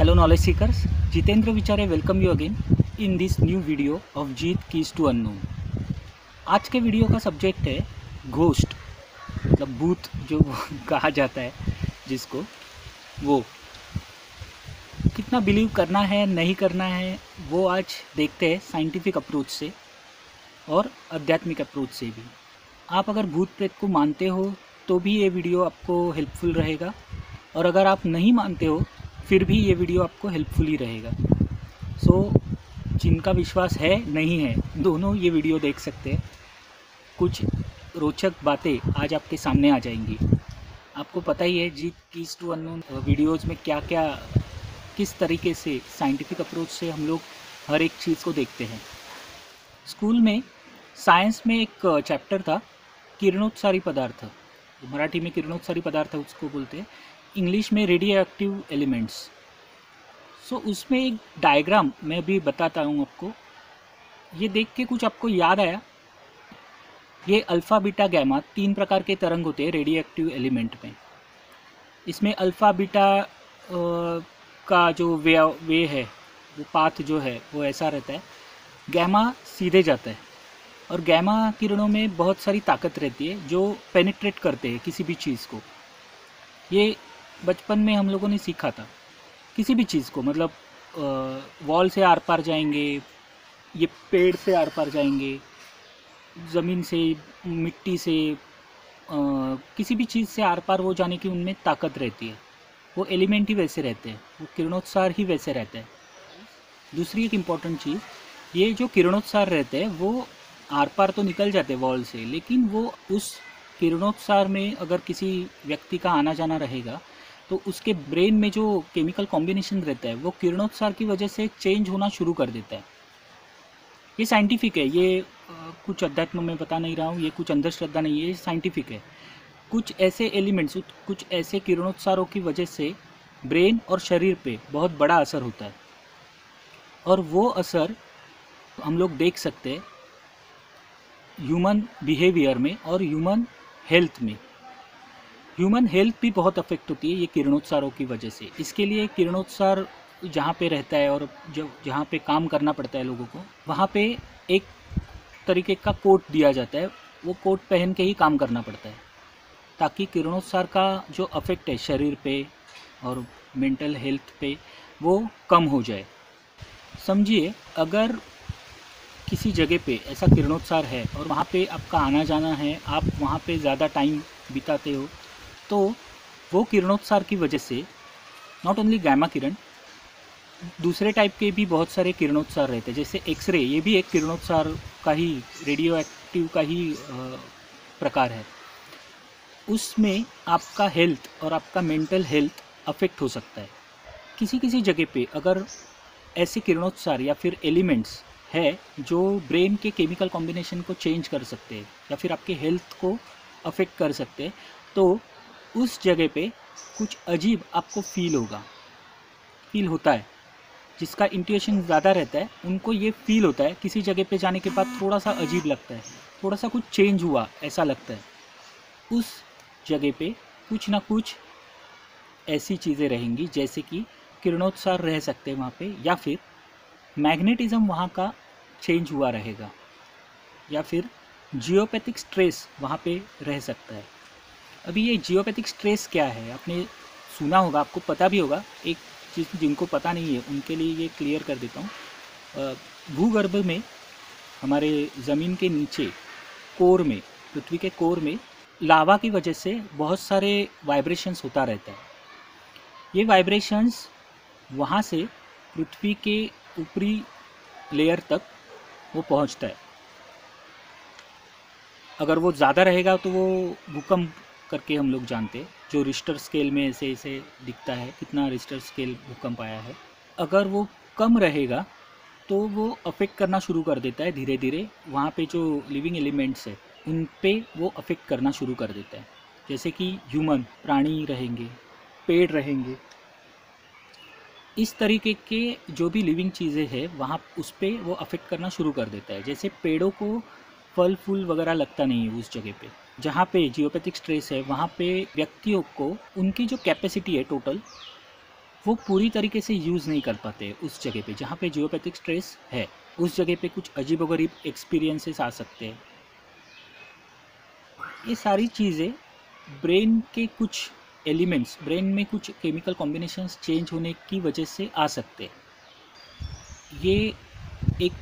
Hello knowledge seekers, Jitendra Vichare welcome you again in this new video of Jeet Keys to Unknown। आज के video का subject है ghost, मतलब भूत जो कहा जाता है जिसको, वो कितना बिलीव करना है नहीं करना है वो आज देखते हैं साइंटिफिक अप्रोच से और आध्यात्मिक अप्रोच से भी। आप अगर भूत प्रेत को मानते हो तो भी ये वीडियो आपको हेल्पफुल रहेगा, और अगर आप नहीं मानते हो फिर भी ये वीडियो आपको हेल्पफुल ही रहेगा। जिनका विश्वास है नहीं है दोनों ये वीडियो देख सकते हैं। कुछ रोचक बातें आज आपके सामने आ जाएंगी। आपको पता ही है जीत कीज टू अननोन वीडियोज़ में क्या क्या किस तरीके से साइंटिफिक अप्रोच से हम लोग हर एक चीज़ को देखते हैं। स्कूल में साइंस में एक चैप्टर था किरणोत्सारी पदार्थ, मराठी में किरणोत्सारी पदार्थ उसको बोलते हैं, इंग्लिश में रेडियो एक्टिव एलिमेंट्स। उसमें एक डायग्राम मैं भी बताता हूँ आपको। ये देख के कुछ आपको याद आया? ये अल्फ़ा बीटा गैमा 3 प्रकार के तरंग होते हैं रेडियो एक्टिव एलिमेंट में। इसमें अल्फ़ा बीटा का जो वे है, वो पाथ जो है वो ऐसा रहता है, गैमा सीधे जाता है, और गैमा किरणों में बहुत सारी ताकत रहती है जो पेनिट्रेट करते हैं किसी भी चीज़ को। ये बचपन में हम लोगों ने सीखा था। किसी भी चीज़ को, मतलब वॉल से आर पार जाएंगे, ये पेड़ से आर पार जाएंगे, ज़मीन से, मिट्टी से, किसी भी चीज़ से आर पार वो जाने की उनमें ताकत रहती है। वो एलिमेंट ही वैसे रहते हैं, वो किरणोत्सार ही वैसे रहते हैं। दूसरी एक इम्पॉर्टेंट चीज़, ये जो किरणोत्सार रहते हैं वो आर पार तो निकल जाते हैं वॉल से, लेकिन वो उस किरणोत्सार में अगर किसी व्यक्ति का आना जाना रहेगा तो उसके ब्रेन में जो केमिकल कॉम्बिनेशन रहता है वो किरणोत्सार की वजह से चेंज होना शुरू कर देता है। ये साइंटिफिक है, ये कुछ अध्यात्म में बता नहीं रहा हूँ, ये कुछ अंधश्रद्धा नहीं है, ये साइंटिफिक है। कुछ ऐसे एलिमेंट्स, कुछ ऐसे किरणोत्सारों की वजह से ब्रेन और शरीर पे बहुत बड़ा असर होता है, और वो असर हम लोग देख सकते हैं ह्यूमन बिहेवियर में और ह्यूमन हेल्थ में। ह्यूमन हेल्थ भी बहुत अफेक्ट होती है ये किरणोत्सारों की वजह से। इसके लिए किरणोत्सार जहाँ पे रहता है और जहाँ पे काम करना पड़ता है लोगों को, वहाँ पे एक तरीके का कोट दिया जाता है। वो कोट पहन के ही काम करना पड़ता है ताकि किरणोत्सार का जो अफेक्ट है शरीर पे और मेंटल हेल्थ पे वो कम हो जाए। समझिए, अगर किसी जगह पे ऐसा किरणोत्सार है और वहाँ पे आपका आना जाना है, आप वहाँ पे ज़्यादा टाइम बिताते हो, तो वो किरणोत्सार की वजह से नॉट ओनली गैमा किरण, दूसरे टाइप के भी बहुत सारे किरणोत्सार रहते हैं, जैसे एक्सरे, ये भी एक किरणोत्सार का ही, रेडियो एक्टिव का ही प्रकार है। उसमें आपका हेल्थ और आपका मेंटल हेल्थ अफेक्ट हो सकता है। किसी किसी जगह पे अगर ऐसे किरणोत्सार या फिर एलिमेंट्स है जो ब्रेन के केमिकल कॉम्बिनेशन को चेंज कर सकते हैं या फिर आपके हेल्थ को अफेक्ट कर सकते हैं, तो उस जगह पे कुछ अजीब आपको फील होता है। जिसका इंट्यूशन ज़्यादा रहता है उनको ये फील होता है, किसी जगह पे जाने के बाद थोड़ा सा अजीब लगता है, थोड़ा सा कुछ चेंज हुआ ऐसा लगता है। उस जगह पे कुछ ना कुछ ऐसी चीज़ें रहेंगी, जैसे कि किरणोत्सार रह सकते हैं वहाँ पे, या फिर मैग्नेटिज्म वहाँ का चेंज हुआ रहेगा, या फिर जियोपैथिक स्ट्रेस वहाँ पे रह सकता है। अभी ये जियोपैथिक स्ट्रेस क्या है आपने सुना होगा, आपको पता भी होगा। एक चीज़ जिनको पता नहीं है उनके लिए ये क्लियर कर देता हूँ। भूगर्भ में, हमारे ज़मीन के नीचे कोर में, पृथ्वी के कोर में लावा की वजह से बहुत सारे वाइब्रेशंस होता रहता है। ये वाइब्रेशंस वहाँ से पृथ्वी के ऊपरी लेयर तक वो पहुँचता है। अगर वो ज़्यादा रहेगा तो वो भूकंप करके हम लोग जानते हैं, जो रिश्टर स्केल में ऐसे दिखता है, कितना रिश्टर स्केल भूकंप आया है। अगर वो कम रहेगा तो वो अफेक्ट करना शुरू कर देता है धीरे धीरे, वहाँ पे जो लिविंग एलिमेंट्स है उन पे वो अफेक्ट करना शुरू कर देता है। जैसे कि ह्यूमन, प्राणी रहेंगे, पेड़ रहेंगे, इस तरीके के जो भी लिविंग चीज़ें हैं वहाँ उस पर वो अफेक्ट करना शुरू कर देता है। जैसे पेड़ों को फल फूल वगैरह लगता नहीं है उस जगह पे। जहाँ पे जियोपैथिक स्ट्रेस है वहाँ पे व्यक्तियों को उनकी जो कैपेसिटी है टोटल वो पूरी तरीके से यूज़ नहीं कर पाते उस जगह पे जहाँ पे जियोपैथिक स्ट्रेस है। उस जगह पे कुछ अजीबोगरीब एक्सपीरियंसेस आ सकते हैं। ये सारी चीज़ें ब्रेन के कुछ एलिमेंट्स, ब्रेन में कुछ केमिकल कॉम्बिनेशंस चेंज होने की वजह से आ सकते हैं। ये एक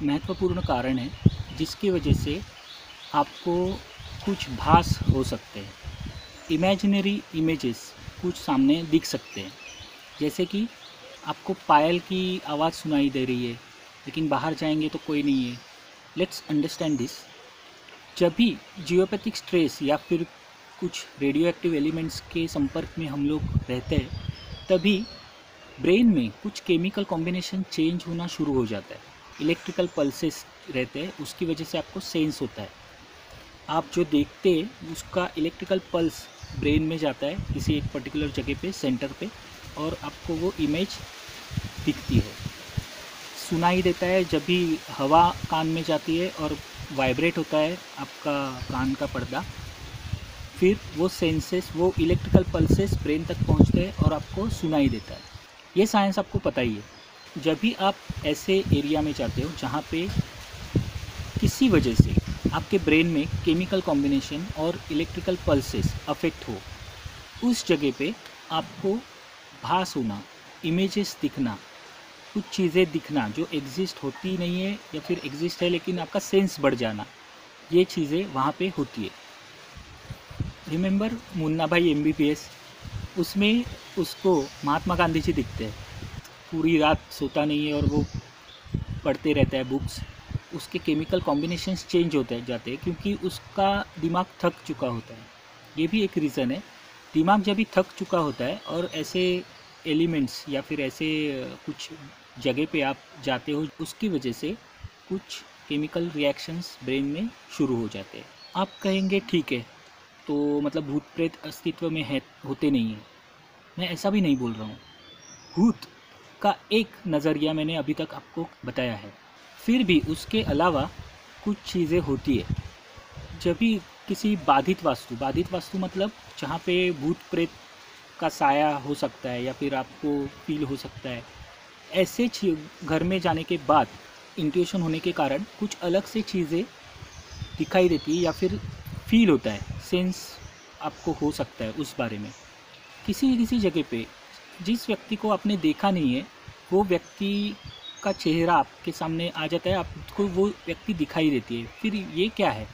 महत्वपूर्ण कारण है जिसकी वजह से आपको कुछ भास हो सकते हैं, इमेजिनरी इमेजेस कुछ सामने दिख सकते हैं। जैसे कि आपको पायल की आवाज़ सुनाई दे रही है लेकिन बाहर जाएंगे तो कोई नहीं है। Let's understand this. जब भी जियोपैथिक स्ट्रेस या फिर कुछ रेडियो एक्टिव एलिमेंट्स के संपर्क में हम लोग रहते हैं, तभी ब्रेन में कुछ केमिकल कॉम्बिनेशन चेंज होना शुरू हो जाता है। इलेक्ट्रिकल पल्सेस रहते हैं, उसकी वजह से आपको सेंस होता है। आप जो देखते हैं उसका इलेक्ट्रिकल पल्स ब्रेन में जाता है किसी एक पर्टिकुलर जगह पे, सेंटर पे, और आपको वो इमेज दिखती है, सुनाई देता है। जब भी हवा कान में जाती है और वाइब्रेट होता है आपका कान का पर्दा, फिर वो सेंसेस, वो इलेक्ट्रिकल पल्सेस ब्रेन तक पहुंचते हैं और आपको सुनाई देता है। ये साइंस आपको पता ही है। जब भी आप ऐसे एरिया में जाते हो जहाँ पे किसी वजह से आपके ब्रेन में केमिकल कॉम्बिनेशन और इलेक्ट्रिकल पल्सेस अफेक्ट हो, उस जगह पे आपको भास होना, इमेजेस दिखना, कुछ चीज़ें दिखना जो एग्जिस्ट होती नहीं है या फिर एग्जिस्ट है लेकिन आपका सेंस बढ़ जाना, ये चीज़ें वहाँ पे होती है। रिमेंबर मुन्ना भाई MBBS, उसमें उसको महात्मा गांधी जी दिखते हैं। पूरी रात सोता नहीं है और वो पढ़ते रहता है बुक्स। उसके केमिकल कॉम्बिनेशंस चेंज होते जाते हैं क्योंकि उसका दिमाग थक चुका होता है। ये भी एक रीज़न है। दिमाग जब भी थक चुका होता है और ऐसे एलिमेंट्स या फिर ऐसे कुछ जगह पे आप जाते हो, उसकी वजह से कुछ केमिकल रिएक्शंस ब्रेन में शुरू हो जाते हैं। आप कहेंगे ठीक है, तो मतलब भूत प्रेत अस्तित्व में है, होते नहीं हैं। मैं ऐसा भी नहीं बोल रहा हूँ। भूत का एक नज़रिया मैंने अभी तक आपको बताया है, फिर भी उसके अलावा कुछ चीज़ें होती है। जब भी किसी बाधित वास्तु मतलब जहाँ पे भूत प्रेत का साया हो सकता है या फिर आपको फील हो सकता है, ऐसे घर में जाने के बाद इंट्यूशन होने के कारण कुछ अलग से चीज़ें दिखाई देती है या फिर फील होता है, सेंस आपको हो सकता है उस बारे में। किसी जगह पे जिस व्यक्ति को आपने देखा नहीं है, वो व्यक्ति का चेहरा आपके सामने आ जाता है, आपको वो व्यक्ति दिखाई देती है। फिर ये क्या है?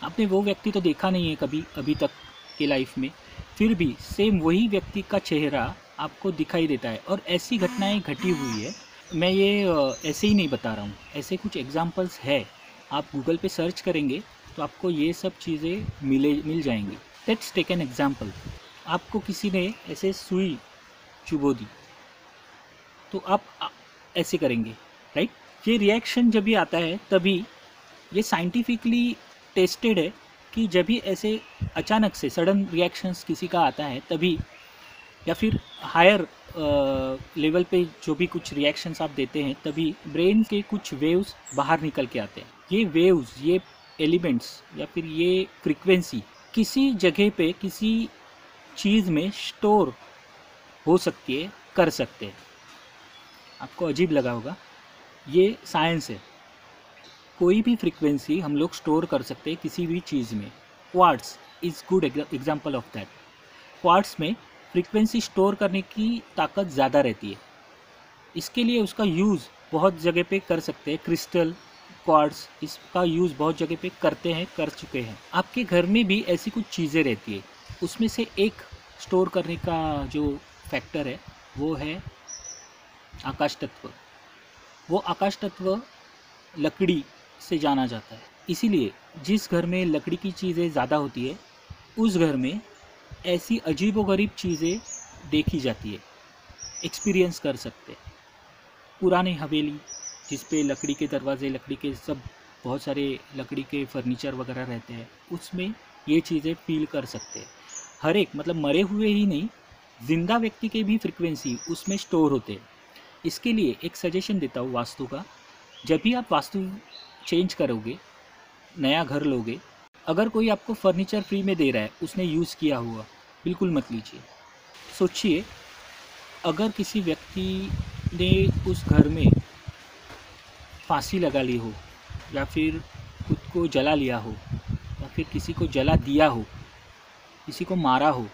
आपने वो व्यक्ति तो देखा नहीं है कभी अभी तक के लाइफ में, फिर भी सेम वही व्यक्ति का चेहरा आपको दिखाई देता है। और ऐसी घटनाएं घटी हुई है। मैं ये ऐसे ही नहीं बता रहा हूँ, ऐसे कुछ एग्जांपल्स है। आप गूगल पे सर्च करेंगे तो आपको ये सब चीज़ें मिल जाएंगी। Let's take an example. आपको किसी ने ऐसे सुई चुभो दी तो आप ऐसे करेंगे, राइट? ये रिएक्शन जब भी आता है तभी ये साइंटिफिकली टेस्टेड है कि जब भी ऐसे अचानक से सडन रिएक्शंस किसी का आता है तभी, या फिर हायर लेवल पे जो भी कुछ रिएक्शंस आप देते हैं, तभी ब्रेन के कुछ वेव्स बाहर निकल के आते हैं। ये वेव्स, ये एलिमेंट्स या फिर ये फ्रीक्वेंसी किसी जगह पे किसी चीज़ में स्टोर हो सकती है, कर सकते हैं। आपको अजीब लगा होगा, ये साइंस है। कोई भी फ्रीक्वेंसी हम लोग स्टोर कर सकते हैं किसी भी चीज़ में। Quartz is good example of that. Quartz में फ्रीक्वेंसी स्टोर करने की ताकत ज़्यादा रहती है, इसके लिए उसका यूज़ बहुत जगह पे कर सकते हैं। क्रिस्टल क्वार्ट्स, इसका यूज़ बहुत जगह पे करते हैं, कर चुके हैं। आपके घर में भी ऐसी कुछ चीज़ें रहती है, उसमें से एक स्टोर करने का जो फैक्टर है वो है आकाश तत्व। वो आकाश तत्व लकड़ी से जाना जाता है। इसीलिए जिस घर में लकड़ी की चीज़ें ज़्यादा होती है, उस घर में ऐसी अजीबोगरीब चीज़ें देखी जाती है, एक्सपीरियंस कर सकते हैं। पुरानी हवेली जिस पे लकड़ी के दरवाजे, लकड़ी के सब बहुत सारे लकड़ी के फर्नीचर वगैरह रहते हैं, उसमें ये चीज़ें फील कर सकते हैं। हर एक मतलब मरे हुए ही नहीं, जिंदा व्यक्ति के भी फ्रीक्वेंसी उसमें स्टोर होते हैं। इसके लिए एक सजेशन देता हूँ वास्तु का। जब भी आप वास्तु चेंज करोगे, नया घर लोगे, अगर कोई आपको फर्नीचर फ्री में दे रहा है, उसने यूज़ किया हुआ, बिल्कुल मत लीजिए। सोचिए अगर किसी व्यक्ति ने उस घर में फांसी लगा ली हो, या फिर खुद को जला लिया हो, या फिर किसी को जला दिया हो, किसी को मारा हो,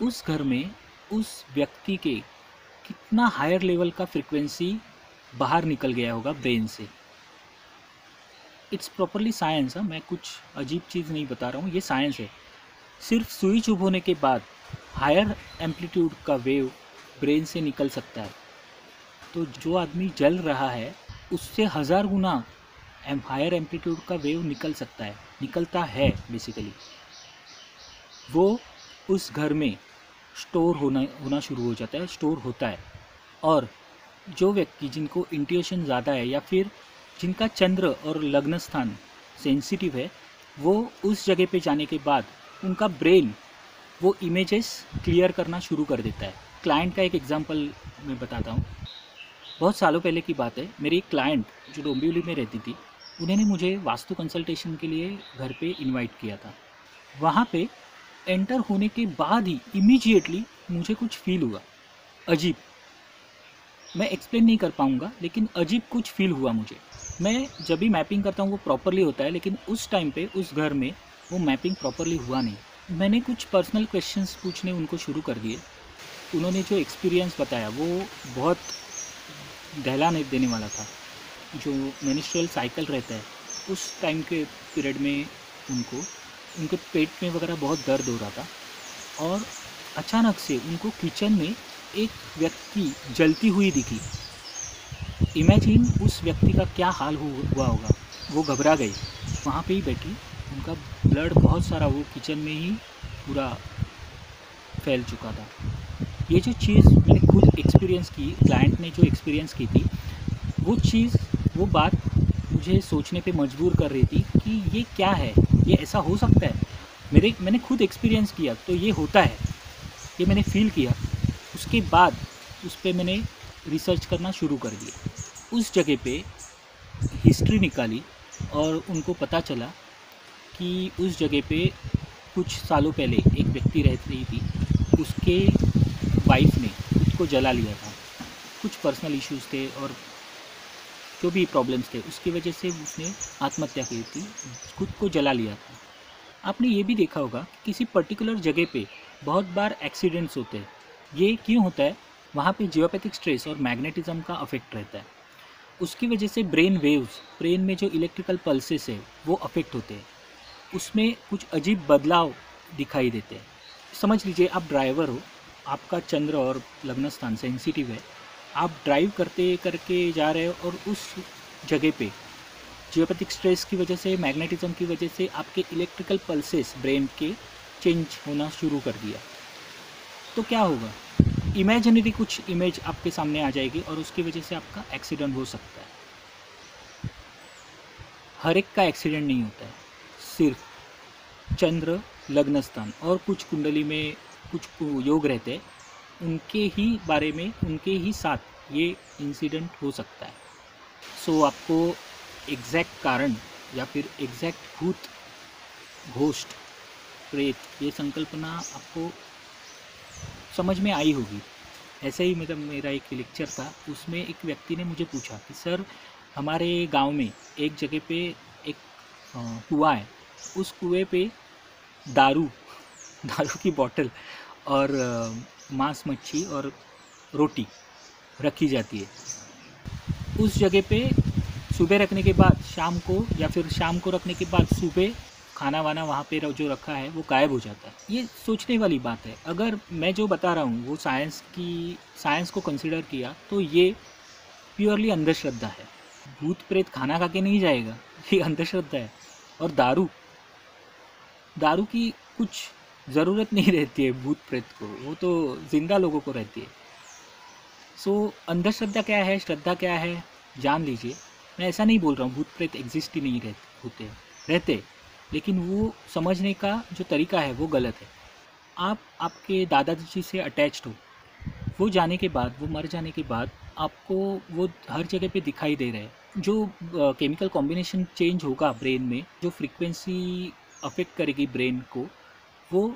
उस घर में उस व्यक्ति के कितना हायर लेवल का फ्रिक्वेंसी बाहर निकल गया होगा ब्रेन से। It's properly science. मैं कुछ अजीब चीज़ नहीं बता रहा हूँ, ये साइंस है। सिर्फ सुई चुभ होने के बाद हायर एम्पलीट्यूड का वेव ब्रेन से निकल सकता है। तो जो आदमी जल रहा है उससे 1000 गुना हायर एम्पलीट्यूड का वेव निकलता है बेसिकली। वो उस घर में स्टोर होना शुरू हो जाता है, स्टोर होता है। और जो व्यक्ति जिनको इंट्यूशन ज़्यादा है, या फिर जिनका चंद्र और लग्न स्थान सेंसिटिव है, वो उस जगह पे जाने के बाद उनका ब्रेन वो इमेजेस क्लियर करना शुरू कर देता है। क्लाइंट का एक एग्जांपल मैं बताता हूँ। बहुत सालों पहले की बात है, मेरी एक क्लाइंट जो डोंबिवली में रहती थी, उन्होंने मुझे वास्तु कंसल्टेशन के लिए घर पे इनवाइट किया था। वहाँ पे एंटर होने के बाद ही इमीडिएटली मुझे कुछ फील हुआ, अजीब। मैं एक्सप्लेन नहीं कर पाऊँगा, लेकिन अजीब कुछ फील हुआ मुझे। मैं जब भी मैपिंग करता हूँ वो प्रॉपरली होता है, लेकिन उस टाइम पे उस घर में वो मैपिंग प्रॉपरली हुआ नहीं। मैंने कुछ पर्सनल क्वेश्चंस पूछने उनको शुरू कर दिए। उन्होंने जो एक्सपीरियंस बताया वो बहुत दहला देने वाला था। जो मेनिस्ट्रुअल साइकिल रहता है उस टाइम के पीरियड में उनके पेट में वगैरह बहुत दर्द हो रहा था, और अचानक से उनको किचन में एक व्यक्ति जलती हुई दिखी। इमेजिन उस व्यक्ति का क्या हाल हुआ होगा। वो घबरा गई, वहाँ पे ही बैठी, उनका ब्लड बहुत सारा वो किचन में ही पूरा फैल चुका था। ये जो चीज़ मैंने खुद एक्सपीरियंस की, क्लाइंट ने जो एक्सपीरियंस की थी, वो बात मुझे सोचने पे मजबूर कर रही थी कि ये क्या है, ये ऐसा हो सकता है। मैंने खुद एक्सपीरियंस किया तो ये होता है, ये मैंने फील किया। उसके बाद उस पर मैंने रिसर्च करना शुरू कर दिया। उस जगह पे हिस्ट्री निकाली और उनको पता चला कि उस जगह पे कुछ सालों पहले एक व्यक्ति रह रही थी, उसके वाइफ ने खुद को जला लिया था। कुछ पर्सनल इश्यूज़ थे और जो भी प्रॉब्लम्स थे उसकी वजह से उसने आत्महत्या की थी, खुद को जला लिया था। आपने ये भी देखा होगा कि किसी पर्टिकुलर जगह पे बहुत बार एक्सीडेंट्स होते हैं। ये क्यों होता है? वहाँ पे जियोपैथिक स्ट्रेस और मैग्नेटिज्म का अफेक्ट रहता है। उसकी वजह से ब्रेन वेव्स, ब्रेन में जो इलेक्ट्रिकल पल्सेस है वो अफेक्ट होते हैं। उसमें कुछ अजीब बदलाव दिखाई देते हैं। समझ लीजिए आप ड्राइवर हो, आपका चंद्र और लग्न स्थान सेंसिटिव है, आप ड्राइव करके जा रहे हो और उस जगह पे जियोपैथिक स्ट्रेस की वजह से, मैग्नेटिज्म की वजह से आपके इलेक्ट्रिकल पल्सेस ब्रेन के चेंज होना शुरू कर दिया, तो क्या होगा? इमेजिनरी कुछ इमेज आपके सामने आ जाएगी और उसकी वजह से आपका एक्सीडेंट हो सकता है। हर एक का एक्सीडेंट नहीं होता है, सिर्फ चंद्र, लग्न स्थान और कुछ कुंडली में कुछ योग रहते हैं, उनके ही बारे में, उनके ही साथ ये इंसिडेंट हो सकता है। सो आपको एग्जैक्ट कारण या फिर एग्जैक्ट भूत, घोस्ट, प्रेत, ये संकल्पना आपको समझ में आई होगी। ऐसे ही मतलब मेरा एक लेक्चर था, उसमें एक व्यक्ति ने मुझे पूछा कि सर हमारे गांव में एक जगह पे एक कुआं है, उस कुएं पे दारू की बोतल और मांस, मच्छी और रोटी रखी जाती है। उस जगह पे सुबह रखने के बाद शाम को, या फिर शाम को रखने के बाद सुबह खाना वाना वहाँ पे जो रखा है वो गायब हो जाता है। ये सोचने वाली बात है। अगर मैं जो बता रहा हूँ वो साइंस को कंसिडर किया तो ये प्योरली अंधश्रद्धा है। भूत प्रेत खाना खा के नहीं जाएगा, ये अंधश्रद्धा है। और दारू की कुछ ज़रूरत नहीं रहती है भूत प्रेत को, वो तो जिंदा लोगों को रहती है। सो अंधश्रद्धा क्या है, श्रद्धा क्या है, जान लीजिए। मैं ऐसा नहीं बोल रहा हूँ भूत प्रेत एग्जिस्ट ही नहीं रहते, लेकिन वो समझने का जो तरीका है वो गलत है। आप आपके दादाजी से अटैच्ड हो, वो जाने के बाद, वो मर जाने के बाद आपको वो हर जगह पे दिखाई दे रहे हैं। जो केमिकल कॉम्बिनेशन चेंज होगा ब्रेन में, जो फ्रीक्वेंसी अफेक्ट करेगी ब्रेन को, वो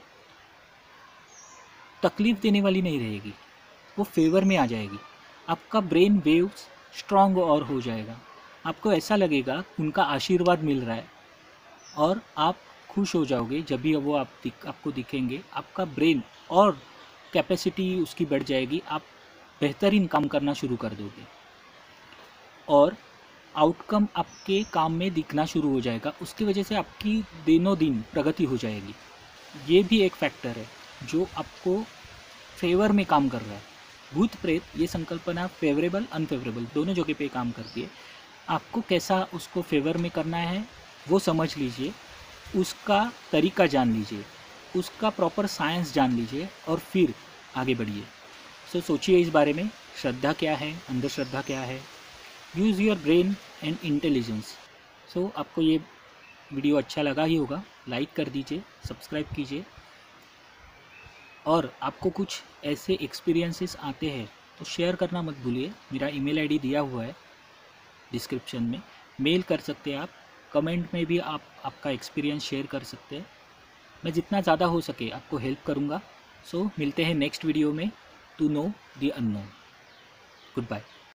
तकलीफ़ देने वाली नहीं रहेगी। वो फेवर में आ जाएगी। आपका ब्रेन वेव्स स्ट्रॉन्ग और हो जाएगा। आपको ऐसा लगेगा उनका आशीर्वाद मिल रहा है और आप खुश हो जाओगे जब भी वो आपको दिखेंगे। आपका ब्रेन और कैपेसिटी उसकी बढ़ जाएगी, आप बेहतरीन काम करना शुरू कर दोगे और आउटकम आपके काम में दिखना शुरू हो जाएगा। उसकी वजह से आपकी दिनों दिन प्रगति हो जाएगी। ये भी एक फैक्टर है जो आपको फेवर में काम कर रहा है। भूत प्रेत ये संकल्पना फेवरेबल अनफेवरेबल दोनों जगह पे काम करती है। आपको कैसा उसको फेवर में करना है वो समझ लीजिए, उसका तरीका जान लीजिए, उसका प्रॉपर साइंस जान लीजिए और फिर आगे बढ़िए। सोचिए इस बारे में, श्रद्धा क्या है, अंधश्रद्धा क्या है। Use your brain and intelligence. आपको ये वीडियो अच्छा लगा ही होगा, लाइक कर दीजिए, सब्सक्राइब कीजिए। और आपको कुछ ऐसे एक्सपीरियंसेस आते हैं तो शेयर करना मत भूलिए। मेरा ईमेल आईडी दिया हुआ है डिस्क्रिप्शन में, मेल कर सकते हैं आप। कमेंट में भी आप आपका एक्सपीरियंस शेयर कर सकते हैं। मैं जितना ज़्यादा हो सके आपको हेल्प करूँगा। मिलते हैं नेक्स्ट वीडियो में। To know the unknown. Good bye.